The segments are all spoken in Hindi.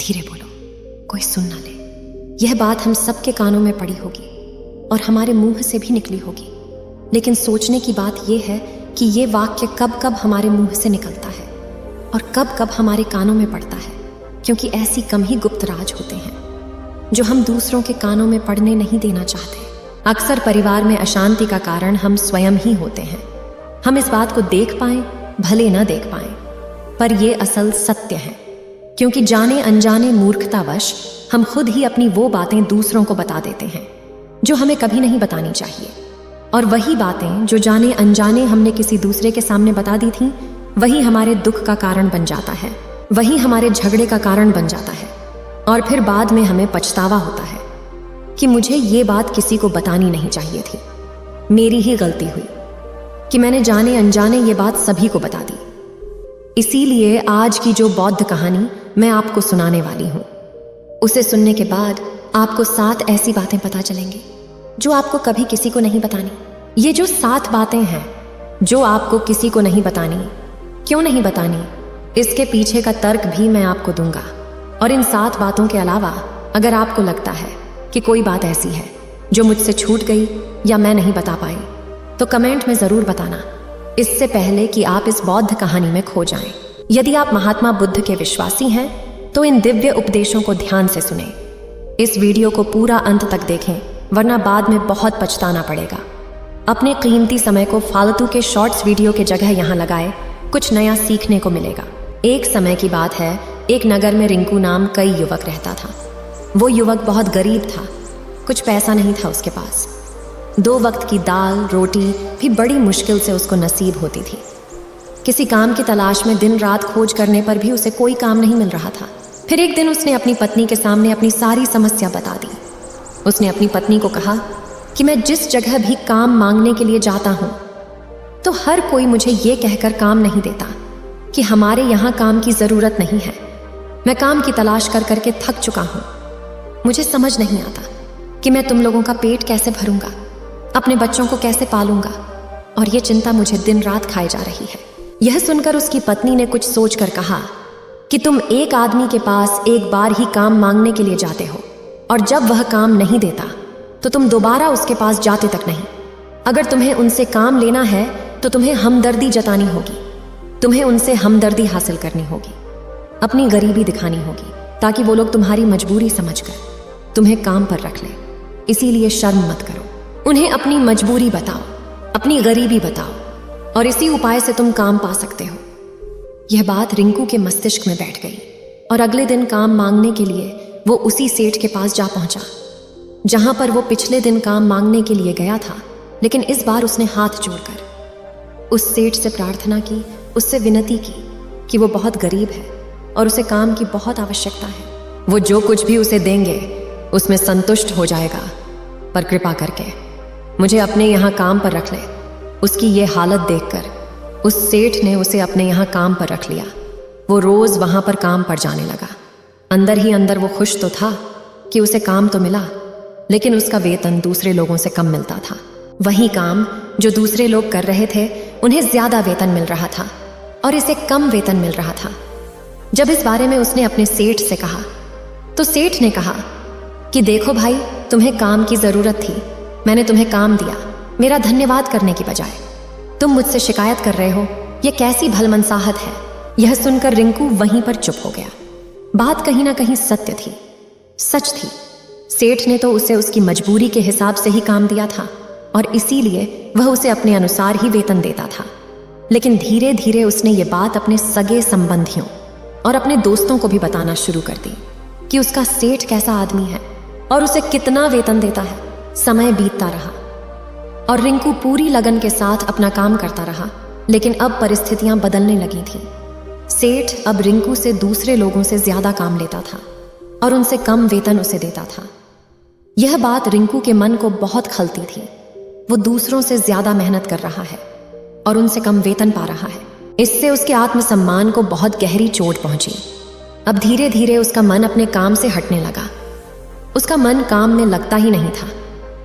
धीरे बोलो, कोई सुन ना ले। यह बात हम सबके कानों में पड़ी होगी और हमारे मुंह से भी निकली होगी, लेकिन सोचने की बात यह है कि ये वाक्य कब कब हमारे मुंह से निकलता है और कब कब हमारे कानों में पड़ता है, क्योंकि ऐसी कम ही गुप्त राज होते हैं जो हम दूसरों के कानों में पड़ने नहीं देना चाहते। अक्सर परिवार में अशांति का कारण हम स्वयं ही होते हैं। हम इस बात को देख पाएं, भले ना देख पाएं, पर यह असल सत्य है, क्योंकि जाने अनजाने मूर्खतावश हम खुद ही अपनी वो बातें दूसरों को बता देते हैं जो हमें कभी नहीं बतानी चाहिए। और वही बातें जो जाने अनजाने हमने किसी दूसरे के सामने बता दी थी, वही हमारे दुख का कारण बन जाता है, वही हमारे झगड़े का कारण बन जाता है। और फिर बाद में हमें पछतावा होता है कि मुझे ये बात किसी को बतानी नहीं चाहिए थी, मेरी ही गलती हुई कि मैंने जाने अनजाने ये बात सभी को बता दी। इसीलिए आज की जो बौद्ध कहानी मैं आपको सुनाने वाली हूं, उसे सुनने के बाद आपको 7 ऐसी बातें पता चलेंगी जो आपको कभी किसी को नहीं बतानी। ये जो 7 बातें हैं जो आपको किसी को नहीं बतानी, क्यों नहीं बतानी, इसके पीछे का तर्क भी मैं आपको दूंगा। और इन 7 बातों के अलावा अगर आपको लगता है कि कोई बात ऐसी है जो मुझसे छूट गई या मैं नहीं बता पाई, तो कमेंट में जरूर बताना, इससे पहले कि आप इस बौद्ध कहानी में खो जाएं। यदि आप महात्मा बुद्ध के विश्वासी हैं तो इन दिव्य उपदेशों को ध्यान से सुनें। इस वीडियो को पूरा अंत तक देखें, वरना बाद में बहुत पछताना पड़ेगा। अपने कीमती समय को फालतू के शॉर्ट्स वीडियो के जगह यहाँ लगाए, कुछ नया सीखने को मिलेगा। एक समय की बात है, एक नगर में रिंकू नाम कई युवक रहता था। वो युवक बहुत गरीब था, कुछ पैसा नहीं था उसके पास। 2 वक्त की दाल रोटी भी बड़ी मुश्किल से उसको नसीब होती थी। किसी काम की तलाश में दिन रात खोज करने पर भी उसे कोई काम नहीं मिल रहा था। फिर एक दिन उसने अपनी पत्नी के सामने अपनी सारी समस्या बता दी। उसने अपनी पत्नी को कहा कि मैं जिस जगह भी काम मांगने के लिए जाता हूँ तो हर कोई मुझे ये कहकर काम नहीं देता कि हमारे यहाँ काम की ज़रूरत नहीं है। मैं काम की तलाश कर करके थक चुका हूँ। मुझे समझ नहीं आता कि मैं तुम लोगों का पेट कैसे भरूंगा, अपने बच्चों को कैसे पालूंगा, और ये चिंता मुझे दिन रात खाए जा रही है। यह सुनकर उसकी पत्नी ने कुछ सोचकर कहा कि तुम एक आदमी के पास एक बार ही काम मांगने के लिए जाते हो, और जब वह काम नहीं देता तो तुम दोबारा उसके पास जाते तक नहीं। अगर तुम्हें उनसे काम लेना है तो तुम्हें हमदर्दी जतानी होगी, तुम्हें उनसे हमदर्दी हासिल करनी होगी, अपनी गरीबी दिखानी होगी, ताकि वो लोग तुम्हारी मजबूरी समझकर तुम्हें काम पर रख ले। इसीलिए शर्म मत करो, उन्हें अपनी मजबूरी बताओ, अपनी गरीबी बताओ, और इसी उपाय से तुम काम पा सकते हो। यह बात रिंकू के मस्तिष्क में बैठ गई और अगले दिन काम मांगने के लिए वो उसी सेठ के पास जा पहुंचा जहां पर वो पिछले दिन काम मांगने के लिए गया था। लेकिन इस बार उसने हाथ जोड़कर उस सेठ से प्रार्थना की, उससे विनती की कि वो बहुत गरीब है और उसे काम की बहुत आवश्यकता है। वो जो कुछ भी उसे देंगे उसमें संतुष्ट हो जाएगा, पर कृपा करके मुझे अपने यहाँ काम पर रख ले। उसकी ये हालत देखकर उस सेठ ने उसे अपने यहाँ काम पर रख लिया। वो रोज वहां पर काम पर जाने लगा। अंदर ही अंदर वो खुश तो था कि उसे काम तो मिला, लेकिन उसका वेतन दूसरे लोगों से कम मिलता था। वही काम जो दूसरे लोग कर रहे थे उन्हें ज्यादा वेतन मिल रहा था और इसे कम वेतन मिल रहा था। जब इस बारे में उसने अपने सेठ से कहा तो सेठ ने कहा कि देखो भाई, तुम्हें काम की जरूरत थी, मैंने तुम्हें काम दिया, मेरा धन्यवाद करने की बजाय तुम मुझसे शिकायत कर रहे हो, यह कैसी भलमनसाहत है। यह सुनकर रिंकू वहीं पर चुप हो गया। बात कहीं ना कहीं सत्य थी, सच थी। सेठ ने तो उसे उसकी मजबूरी के हिसाब से ही काम दिया था और इसीलिए वह उसे अपने अनुसार ही वेतन देता था। लेकिन धीरे धीरे उसने ये बात अपने सगे संबंधियों और अपने दोस्तों को भी बताना शुरू कर दी कि उसका सेठ कैसा आदमी है और उसे कितना वेतन देता है। समय बीतता रहा और रिंकू पूरी लगन के साथ अपना काम करता रहा, लेकिन अब परिस्थितियां बदलने लगी थी। सेठ अब रिंकू से दूसरे लोगों से ज्यादा काम लेता था और उनसे कम वेतन उसे देता था। यह बात रिंकू के मन को बहुत खलती थी। वो दूसरों से ज्यादा मेहनत कर रहा है और उनसे कम वेतन पा रहा है। इससे उसके आत्मसम्मान को बहुत गहरी चोट पहुंची। अब धीरे धीरे उसका मन अपने काम से हटने लगा। उसका मन काम में लगता ही नहीं था।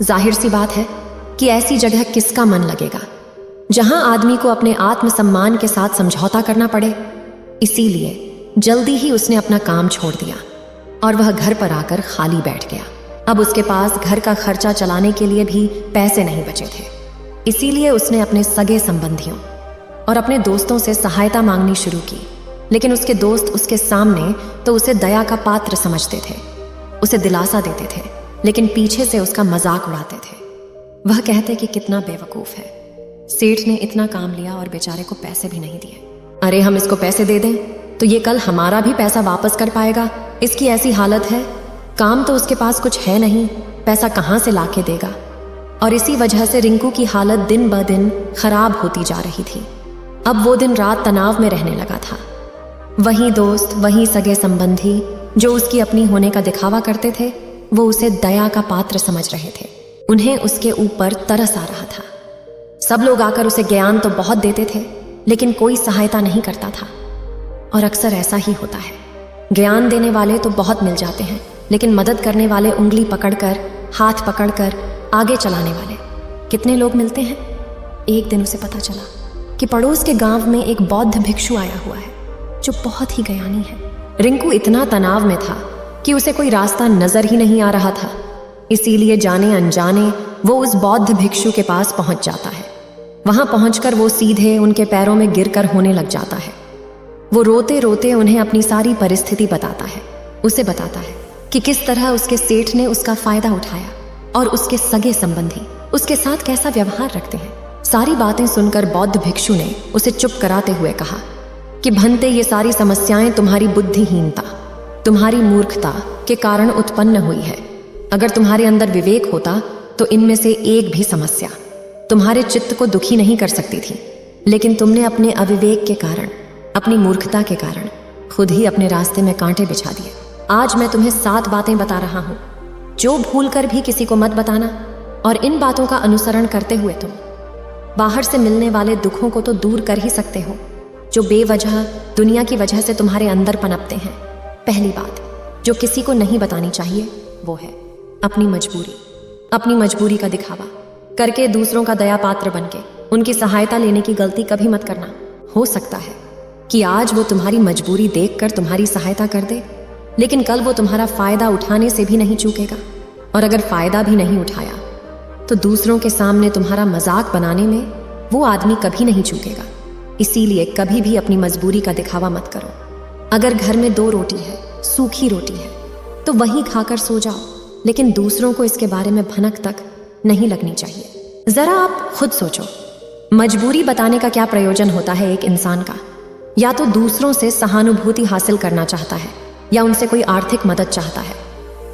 जाहिर सी बात है कि ऐसी जगह किसका मन लगेगा जहां आदमी को अपने आत्मसम्मान के साथ समझौता करना पड़े। इसीलिए जल्दी ही उसने अपना काम छोड़ दिया और वह घर पर आकर खाली बैठ गया। अब उसके पास घर का खर्चा चलाने के लिए भी पैसे नहीं बचे थे। इसीलिए उसने अपने सगे संबंधियों और अपने दोस्तों से सहायता मांगनी शुरू की। लेकिन उसके दोस्त उसके सामने तो उसे दया का पात्र समझते थे, उसे दिलासा देते थे, लेकिन पीछे से उसका मजाक उड़ाते थे। वह कहते कि कितना बेवकूफ है, सेठ ने इतना काम लिया और बेचारे को पैसे भी नहीं दिए। अरे हम इसको पैसे दे दें तो ये कल हमारा भी पैसा वापस कर पाएगा, इसकी ऐसी हालत है, काम तो उसके पास कुछ है नहीं, पैसा कहाँ से लाके देगा। और इसी वजह से रिंकू की हालत दिन ब दिन खराब होती जा रही थी। अब वो दिन रात तनाव में रहने लगा था। वही दोस्त, वही सगे संबंधी जो उसकी अपनी होने का दिखावा करते थे, वो उसे दया का पात्र समझ रहे थे। उन्हें उसके ऊपर तरस आ रहा था। सब लोग आकर उसे ज्ञान तो बहुत देते थे, लेकिन कोई सहायता नहीं करता था। और अक्सर ऐसा ही होता है, ज्ञान देने वाले तो बहुत मिल जाते हैं, लेकिन मदद करने वाले, उंगली पकड़कर, हाथ पकड़कर आगे चलाने वाले कितने लोग मिलते हैं। एक दिन उसे पता चला कि पड़ोस के गांव में एक बौद्ध भिक्षु आया हुआ है जो बहुत ही ज्ञानी है। रिंकू इतना तनाव में था कि उसे कोई रास्ता नजर ही नहीं आ रहा था। इसीलिए जाने अनजाने वो उस बौद्ध भिक्षु के पास पहुंच जाता है। वहां पहुंचकर वो सीधे उनके पैरों में गिरकर होने लग जाता है। वो रोते रोते उन्हें अपनी सारी परिस्थिति बताता है। उसे बताता है कि किस तरह उसके सेठ ने उसका फायदा उठाया और उसके सगे संबंधी उसके साथ कैसा व्यवहार रखते हैं। सारी बातें सुनकर बौद्ध भिक्षु ने उसे चुप कराते हुए कहा कि भंते, ये सारी समस्याएं तुम्हारी बुद्धिहीनता, तुम्हारी मूर्खता के कारण उत्पन्न हुई है। अगर तुम्हारे अंदर विवेक होता तो इनमें से एक भी समस्या तुम्हारे चित्त को दुखी नहीं कर सकती थी, लेकिन तुमने अपने अविवेक के कारण, अपनी मूर्खता के कारण खुद ही अपने रास्ते में कांटे बिछा दिए। आज मैं तुम्हें 7 बातें बता रहा हूं जो भूलकर भी किसी को मत बताना, और इन बातों का अनुसरण करते हुए तुम बाहर से मिलने वाले दुखों को तो दूर कर ही सकते हो जो बेवजह दुनिया की वजह से तुम्हारे अंदर पनपते हैं। पहली बात जो किसी को नहीं बतानी चाहिए वो है अपनी मजबूरी। अपनी मजबूरी का दिखावा करके दूसरों का दया पात्र बनके उनकी सहायता लेने की गलती कभी मत करना। हो सकता है कि आज वो तुम्हारी मजबूरी देखकर तुम्हारी सहायता कर दे, लेकिन कल वो तुम्हारा फायदा उठाने से भी नहीं चूकेगा। और अगर फायदा भी नहीं उठाया तो दूसरों के सामने तुम्हारा मजाक बनाने में वो आदमी कभी नहीं चूकेगा। इसीलिए कभी भी अपनी मजबूरी का दिखावा मत करो। अगर घर में 2 रोटी है, सूखी रोटी है, तो वही खाकर सो जाओ, लेकिन दूसरों को इसके बारे में भनक तक नहीं लगनी चाहिए। जरा आप खुद सोचो, मजबूरी बताने का क्या प्रयोजन होता है एक इंसान का? या तो दूसरों से सहानुभूति हासिल करना चाहता है या उनसे कोई आर्थिक मदद चाहता है।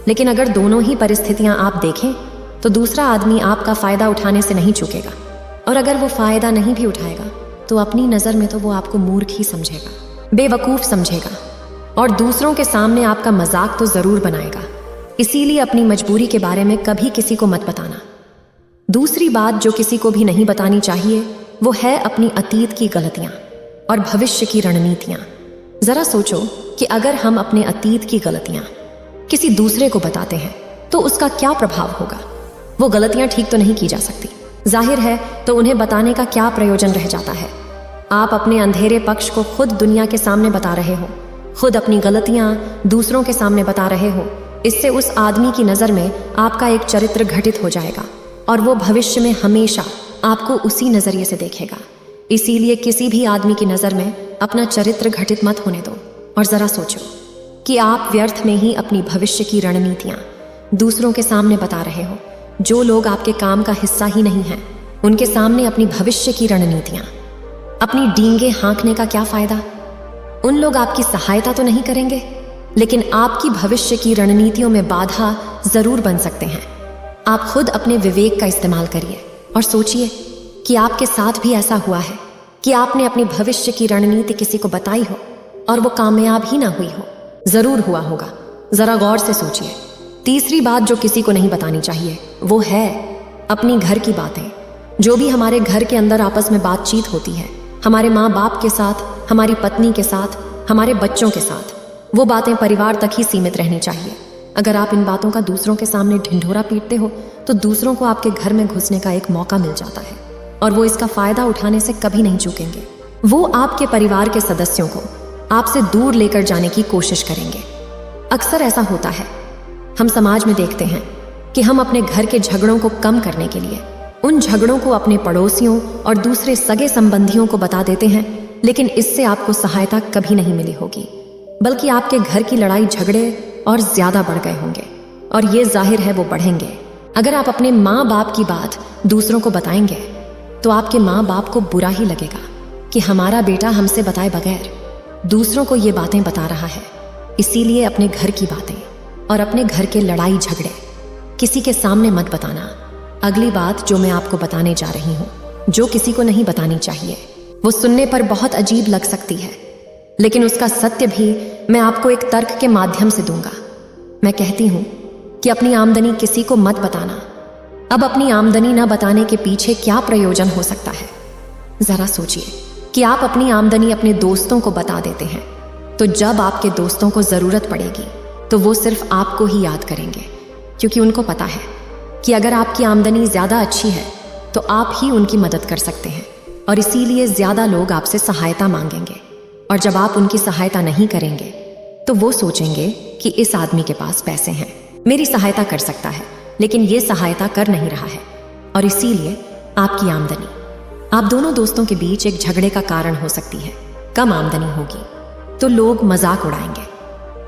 लेकिन अगर दोनों ही परिस्थितियां आप देखें तो दूसरा आदमी आपका फायदा उठाने से नहीं चूकेगा, और अगर वो फायदा नहीं भी उठाएगा तो अपनी नजर में तो वो आपको मूर्ख ही समझेगा, बेवकूफ समझेगा, और दूसरों के सामने आपका मजाक तो जरूर बनाएगा। इसीलिए अपनी मजबूरी के बारे में कभी किसी को मत बताना। दूसरी बात जो किसी को भी नहीं बतानी चाहिए वो है अपनी अतीत की गलतियां और भविष्य की रणनीतियां। जरा सोचो कि अगर हम अपने अतीत की गलतियां किसी दूसरे को बताते हैं तो उसका क्या प्रभाव होगा। वो गलतियां ठीक तो नहीं की जा सकती, जाहिर है, तो उन्हें बताने का क्या प्रयोजन रह जाता है। आप अपने अंधेरे पक्ष को खुद दुनिया के सामने बता रहे हो, खुद अपनी गलतियां दूसरों के सामने बता रहे हो। इससे उस आदमी की नज़र में आपका एक चरित्र घटित हो जाएगा और वो भविष्य में हमेशा आपको उसी नज़रिए से देखेगा। इसीलिए किसी भी आदमी की नज़र में अपना चरित्र घटित मत होने दो, और ज़रा सोचो कि आप व्यर्थ में ही अपनी भविष्य की रणनीतियाँ दूसरों के सामने बता रहे हो। जो लोग आपके काम का हिस्सा ही नहीं हैं, उनके सामने अपनी भविष्य की रणनीतियाँ, अपनी डींगे हाँकने का क्या फ़ायदा? उन लोग आपकी सहायता तो नहीं करेंगे, लेकिन आपकी भविष्य की रणनीतियों में बाधा ज़रूर बन सकते हैं। आप खुद अपने विवेक का इस्तेमाल करिए और सोचिए कि आपके साथ भी ऐसा हुआ है कि आपने अपनी भविष्य की रणनीति किसी को बताई हो और वो कामयाब ही ना हुई हो। ज़रूर हुआ होगा, ज़रा गौर से सोचिए। तीसरी बात जो किसी को नहीं बतानी चाहिए वो है अपनी घर की बातें। जो भी हमारे घर के अंदर आपस में बातचीत होती है, हमारे माँ बाप के साथ, हमारी पत्नी के साथ, हमारे बच्चों के साथ, वो बातें परिवार तक ही सीमित रहनी चाहिए। अगर आप इन बातों का दूसरों के सामने ढिंढोरा पीटते हो तो दूसरों को आपके घर में घुसने का एक मौका मिल जाता है और वो इसका फायदा उठाने से कभी नहीं चूकेंगे। वो आपके परिवार के सदस्यों को आपसे दूर लेकर जाने की कोशिश करेंगे। अक्सर ऐसा होता है, हम समाज में देखते हैं कि हम अपने घर के झगड़ों को कम करने के लिए उन झगड़ों को अपने पड़ोसियों और दूसरे सगे संबंधियों को बता देते हैं, लेकिन इससे आपको सहायता कभी नहीं मिली होगी, बल्कि आपके घर की लड़ाई झगड़े और ज्यादा बढ़ गए होंगे। और ये जाहिर है वो बढ़ेंगे। अगर आप अपने माँ बाप की बात दूसरों को बताएंगे तो आपके माँ बाप को बुरा ही लगेगा कि हमारा बेटा हमसे बताए बगैर दूसरों को ये बातें बता रहा है। इसीलिए अपने घर की बातें और अपने घर के लड़ाई झगड़े किसी के सामने मत बताना। अगली बात जो मैं आपको बताने जा रही हूँ, जो किसी को नहीं बतानी चाहिए, वो सुनने पर बहुत अजीब लग सकती है, लेकिन उसका सत्य भी मैं आपको एक तर्क के माध्यम से दूंगा। मैं कहती हूँ कि अपनी आमदनी किसी को मत बताना। अब अपनी आमदनी न बताने के पीछे क्या प्रयोजन हो सकता है? जरा सोचिए कि आप अपनी आमदनी अपने दोस्तों को बता देते हैं, तो जब आपके दोस्तों को जरूरत पड़ेगी तो वो सिर्फ आपको ही याद करेंगे, क्योंकि उनको पता है कि अगर आपकी आमदनी ज्यादा अच्छी है तो आप ही उनकी मदद कर सकते हैं, और इसीलिए ज्यादा लोग आपसे सहायता मांगेंगे। और जब आप उनकी सहायता नहीं करेंगे तो वो सोचेंगे कि इस आदमी के पास पैसे हैं, मेरी सहायता कर सकता है, लेकिन ये सहायता कर नहीं रहा है, और इसीलिए आपकी आमदनी आप दोनों दोस्तों के बीच एक झगड़े का कारण हो सकती है। कम आमदनी होगी तो लोग मजाक उड़ाएंगे,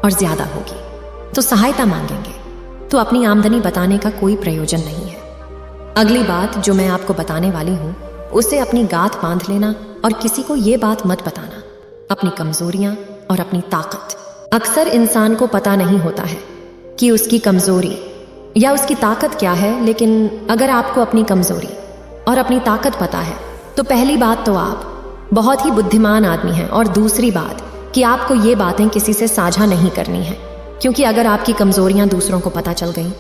और ज्यादा होगी तो सहायता मांगेंगे, तो अपनी आमदनी बताने का कोई प्रयोजन नहीं है। अगली बात जो मैं आपको बताने वाली हूँ, उसे अपनी गांठ बांध लेना और किसी को ये बात मत बताना, अपनी कमजोरियां और अपनी ताकत। अक्सर इंसान को पता नहीं होता है कि उसकी कमजोरी या उसकी ताकत क्या है, लेकिन अगर आपको अपनी कमजोरी और अपनी ताकत पता है तो पहली बात तो आप बहुत ही बुद्धिमान आदमी हैं, और दूसरी बात कि आपको ये बातें किसी से साझा नहीं करनी है, क्योंकि अगर आपकी कमजोरियां दूसरों को पता चल गई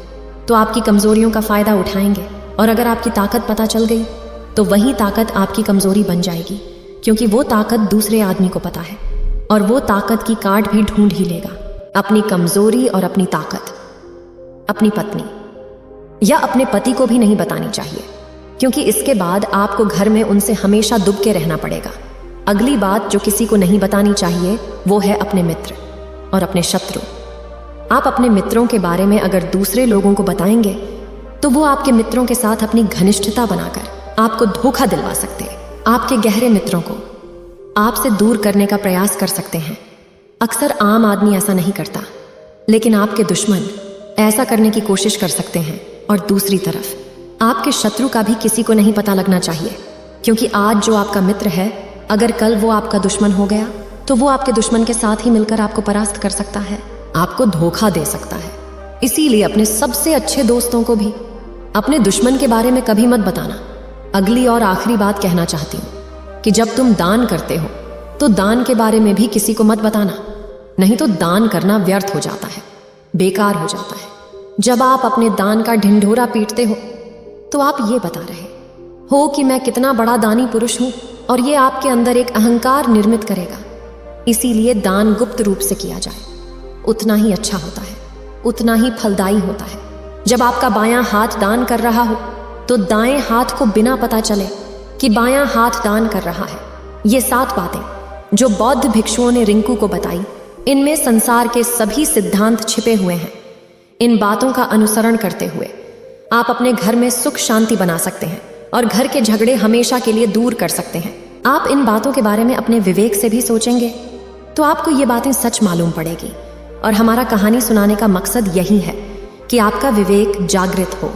तो आपकी कमजोरियों का फायदा उठाएंगे, और अगर आपकी ताकत पता चल गई तो वही ताकत आपकी कमजोरी बन जाएगी, क्योंकि वो ताकत दूसरे आदमी को पता है, और वो ताकत की काट भी ढूंढ ही लेगा। अपनी कमजोरी और अपनी ताकत अपनी पत्नी या अपने पति को भी नहीं बतानी चाहिए, क्योंकि इसके बाद आपको घर में उनसे हमेशा दुब के रहना पड़ेगा। अगली बात जो किसी को नहीं बतानी चाहिए वो है अपने मित्र और अपने शत्रु। आप अपने मित्रों के बारे में अगर दूसरे लोगों को बताएंगे तो वो आपके मित्रों के साथ अपनी घनिष्ठता बनाकर आपको धोखा दिलवा सकते हैं। आपके गहरे मित्रों को आपसे दूर करने का प्रयास कर सकते हैं। अक्सर आम आदमी ऐसा नहीं करता, लेकिन आपके दुश्मन ऐसा करने की कोशिश कर सकते हैं। और दूसरी तरफ आपके शत्रु का भी किसी को नहीं पता लगना चाहिए, क्योंकि आज जो आपका मित्र है, अगर कल वो आपका दुश्मन हो गया तो वो आपके दुश्मन के साथ ही मिलकर आपको परास्त कर सकता है, आपको धोखा दे सकता है। इसीलिए अपने सबसे अच्छे दोस्तों को भी अपने दुश्मन के बारे में कभी मत बताना। अगली और आखिरी बात कहना चाहती हूँ कि जब तुम दान करते हो तो दान के बारे में भी किसी को मत बताना, नहीं तो दान करना व्यर्थ हो जाता है, बेकार हो जाता है। जब आप अपने दान का ढिंढोरा पीटते हो तो आप ये बता रहे हो कि मैं कितना बड़ा दानी पुरुष हूं, और ये आपके अंदर एक अहंकार निर्मित करेगा। इसीलिए दान गुप्त रूप से किया जाए, उतना ही अच्छा होता है, उतना ही फलदायी होता है। जब आपका बायां हाथ दान कर रहा हो तो दाएं हाथ को बिना पता चले कि बायां हाथ दान कर रहा है। ये 7 बातें जो बौद्ध भिक्षुओं ने रिंकू को बताई, इनमें संसार के सभी सिद्धांत छिपे हुए हैं। इन बातों का अनुसरण करते हुए आप अपने घर में सुख शांति बना सकते हैं और घर के झगड़े हमेशा के लिए दूर कर सकते हैं। आप इन बातों के बारे में अपने विवेक से भी सोचेंगे तो आपको ये बातें सच मालूम पड़ेगी। और हमारा कहानी सुनाने का मकसद यही है कि आपका विवेक जागृत हो।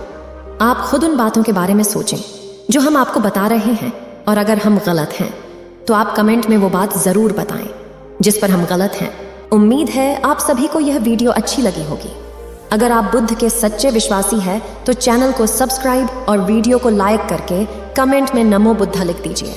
आप खुद उन बातों के बारे में सोचें जो हम आपको बता रहे हैं, और अगर हम गलत हैं तो आप कमेंट में वो बात जरूर बताएं जिस पर हम गलत हैं। उम्मीद है आप सभी को यह वीडियो अच्छी लगी होगी। अगर आप बुद्ध के सच्चे विश्वासी हैं तो चैनल को सब्सक्राइब और वीडियो को लाइक करके कमेंट में नमो बुद्धा लिख दीजिए।